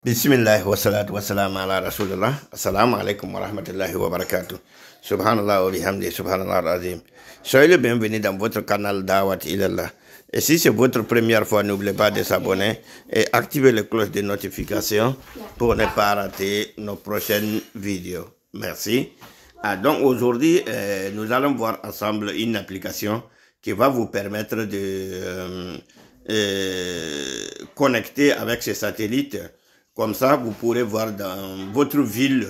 Bismillah wa salatu wa salam ala rasulillah. Assalamu alaikum wa rahmatullahi wa barakatuh. Subhanallah wa bihamdi, subhanallah al-azim. Soyez le bienvenu dans votre canal Dawat Ilallah. Et si c'est votre première fois, n'oubliez pas de s'abonner et activer la cloche de notification pour ne pas rater nos prochaines vidéos. Merci. Donc aujourd'hui, nous allons voir ensemble une application qui va vous permettre de connecter avec ces satellites. Comme ça, vous pourrez voir dans votre ville,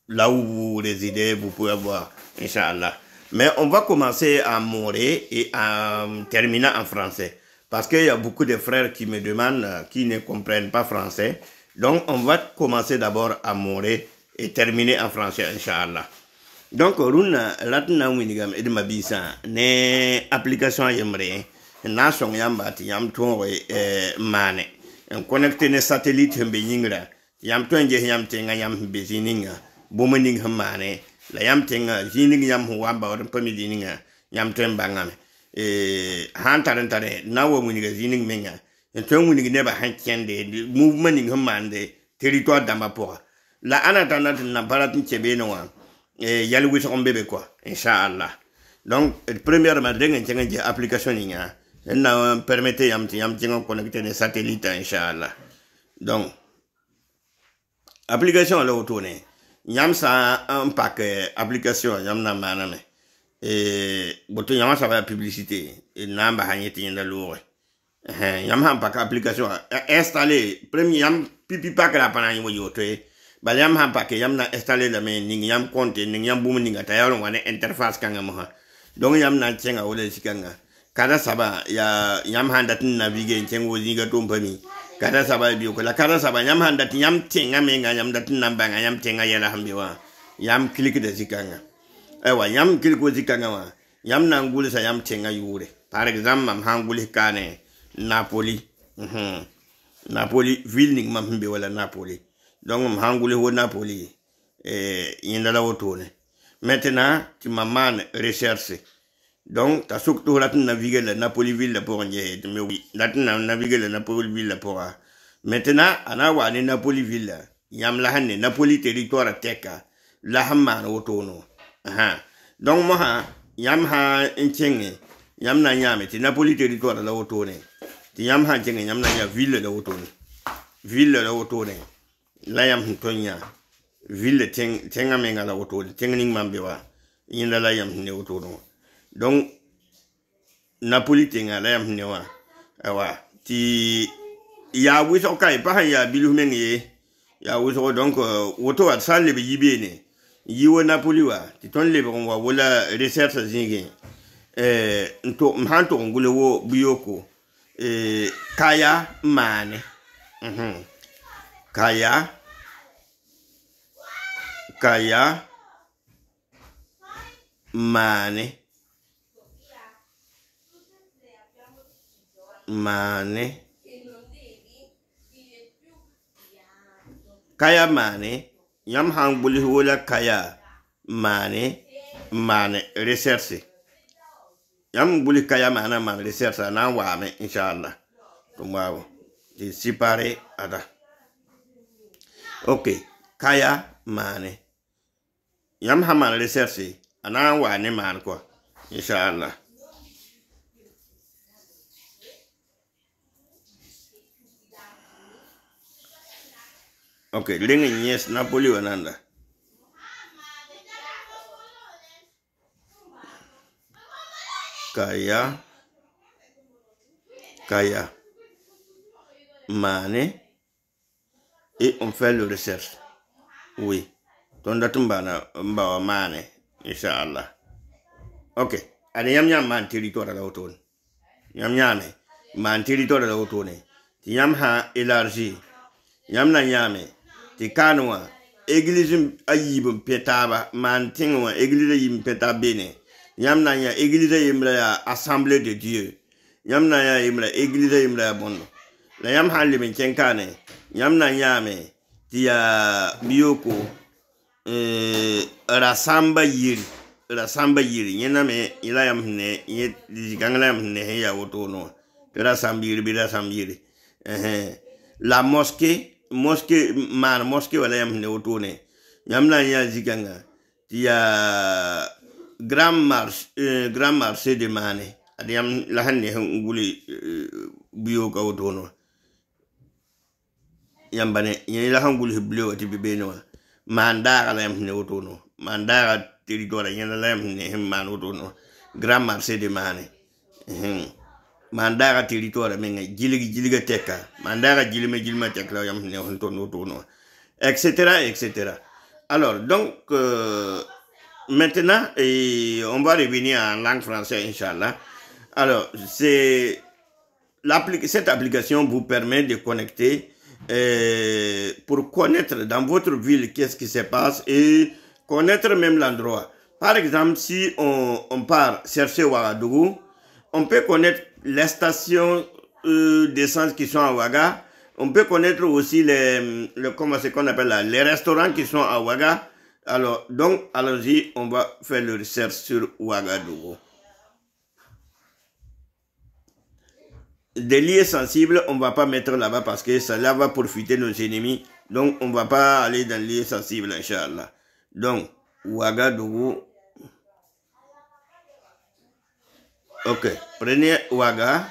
là où vous résidez, vous pouvez voir, Inch'Allah. Mais on va commencer en moré et en terminant en français. Parce qu'il y a beaucoup de frères qui me demandent, qui ne comprennent pas français. Donc, on va commencer d'abord en moré et terminer en français, Inch'Allah. Donc, runa latna winigam edma bisa ne application yemre na song yamba ti yam to mane en connecté ne satellite hembe yingra yam to nje yam tenga yam be zininga bomaning hamane la yam tenga zining yam ho wamba won pami zininga yam to mbangame hantarantare na wo muniga zining menga en to muniga ne ba hankende movement ning hamande territoire d'Amapora la anatana na baratin chebeno wa yali wis on bébé quoi Inch'Allah. Donc premièrement dengan jangan application ni nga na permettre yam connecter des satellites Inch'Allah. Donc application là autourne yam ça un pack application yam na maname boto yam ça va publicité na ba hanyeti nda loure yam han pack application installer premier yam pipi pack la panani wo yoto Baliam ham pa ke yam na installer la men ning yam compte ning yam bum ning ta yalo wane interface kanga mo ha donc yam na chenga wole sikanga kada saba ya yam handa tin navigate chengo zinga to mpami kada saba bi ko la kada saba yam handa tin yam tenga menga yam datin namba nga yam tenga yala hambiwa yam click de sikanga ewa yam click ko sikanga wa yam na ngule sa yam tenga yure par exemple mam hangule kane Napoli Napoli ville ning mam mbi wala Napoli. Donc, je suis au Napoli. Maintenant, tu m'as recherché. Donc, tu as surtout navigué la Napoli ville pour naviguer la Napoli ville pour. Maintenant, on a Napoli ville. Yam la Napoli territoire teka. La hamman autono. Donc, moi, yam ha enchenge. Yam na yame. Ti Napoli territoire la autone. Ti yam ha enchenge. Yam na ya ville la autone. Ville la autone. La yam tonya ville tenga menga la auto tengning mambewa yinda la yam ne auto donc Napoli tenga la yam newa awa ti ya wiso kai pa ya bilu mengi ya wiso donc auto wa salle be yibene yiwo Napoli wa ti ton le bon wa wala recherche zingi nto mhanto ngule wo biyoko kaya mane Kaya mane yam hang buli wala kaya mane recherche yam buli kaya mane recherche na wame Inch'Allah tumawo di sipare ada. Ok, kaya mane. Yam haman recherche. Ana wane man quoi. Inch'Allah. Ok, lingi nyes Napoli wananda. Kaya mane. Et on fait le recherche. Oui. Ton datumbana mbawa mane. Inch'Allah. Ok. Ade yam man territoire la autone. Yam man territoire la autone. Ti yam ha élargi. Yam na yame. Ti kanwa. Église ayibum petaba. Man tingwa. Église ayibum petaba bene. Yam na ya église ayimla ya assemblée de Dieu. Yam na ya imla église ayimla ya bondo. La yam ha liben chenkane. Yam na yame tia bioko rasamba yiri nyena me ila yam ne ye gangla yam ne ya woto no rasamba yiri la mosquée wala yam ne otone yam na ya zikanga il y a grand marché de Mané adiyam la hanne nguli biyo ka otono yambane yeni la hanguli biyo ti bibeno mandara la yam ne otono mandara territoire yena la yam ne man otono grand marché de Mané mandara territoire menga jiliga teka mandara jilima teka yam ne otono etc. Alors donc maintenant on va revenir en langue française inchallah. Alors cette application vous permet de connecter pour connaître dans votre ville qu'est-ce qui se passe et connaître même l'endroit. Par exemple, si on part chercher Ouagadougou, on peut connaître les stations d'essence qui sont à Ouaga. On peut connaître aussi comment c'est qu'on appelle là, les restaurants qui sont à Ouaga. Alors, donc, allons-y, on va faire le recherche sur Ouagadougou. Des lieux sensibles, on ne va pas mettre là-bas parce que cela va profiter nos ennemis. Donc, on ne va pas aller dans les lieux sensibles, Inch'Allah. Donc, Ouagadougou. Ok, prenez Ouaga.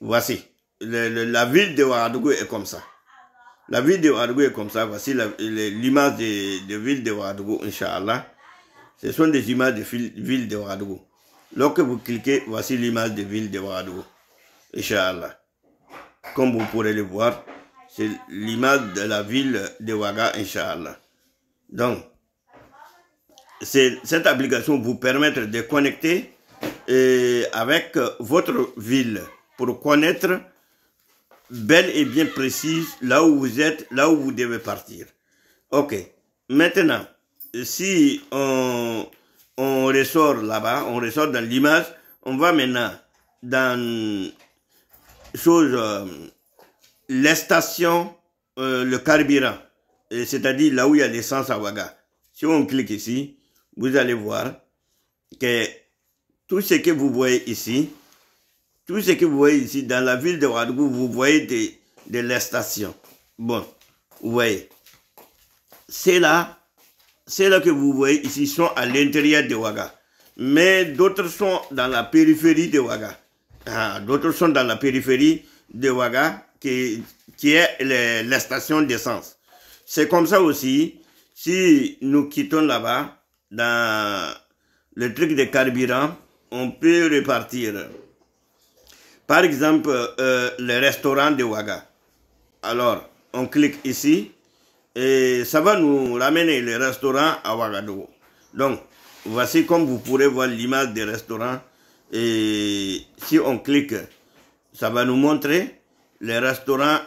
Voici. La ville de Ouagadougou est comme ça. La ville de Ouagadougou est comme ça. Voici l'image de ville de Ouagadougou, Inch'Allah. Ce sont des images de ville de Ouagadougou. Lorsque vous cliquez, voici l'image de ville de Ouagadougou, Inch'Allah. Comme vous pourrez le voir, c'est l'image de la ville de Ouaga, Inch'Allah. Donc, cette application vous permet de connecter avec votre ville pour connaître bel et bien précise là où vous êtes, là où vous devez partir. Ok. Maintenant, si on ressort là-bas, on ressort dans l'image, on va maintenant dans les stations, le carburant, c'est-à-dire là où il y a l'essence à Ouaga. Si on clique ici, vous allez voir que tout ce que vous voyez ici, dans la ville de Ouagadougou, vous voyez des stations. Bon, vous voyez. C'est là que vous voyez ici, sont à l'intérieur de Ouaga. Mais d'autres sont dans la périphérie de Ouaga. D'autres sont dans la périphérie de Ouaga, qui est les stations d'essence. C'est comme ça aussi, si nous quittons là-bas, dans le truc de carburant, on peut repartir. Par exemple, le restaurant de Ouaga. Alors, on clique ici et ça va nous ramener le restaurant à Ouagadougou. Donc, voici comme vous pourrez voir l'image des restaurants. Et si on clique, ça va nous montrer les restaurants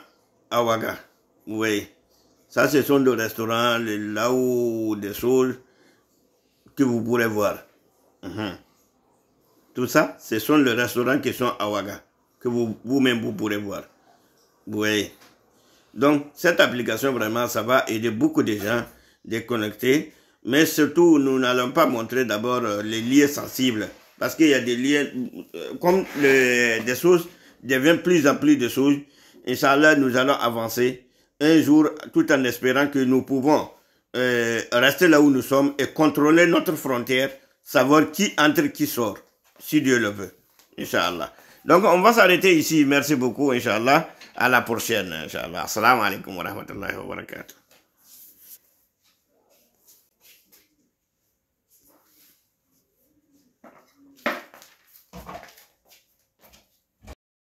à Ouaga. Vous voyez, ça ce sont des restaurants, là où des choses que vous pourrez voir. Tout ça, ce sont les restaurants qui sont à Ouaga, que vous-même vous pourrez voir. Vous voyez. Donc, cette application, vraiment, ça va aider beaucoup de gens de connecter. Mais surtout, nous n'allons pas montrer d'abord les liens sensibles. Parce qu'il y a des liens, comme des choses deviennent plus en plus de choses. Inch'Allah, nous allons avancer un jour, tout en espérant que nous pouvons rester là où nous sommes et contrôler notre frontière, savoir qui entre, qui sort, si Dieu le veut. Inch'Allah. Donc, on va s'arrêter ici. Merci beaucoup, Inch'Allah. À la prochaine, Inch'Allah. Assalamu alaikum wa rahmatullahi wa barakatuh.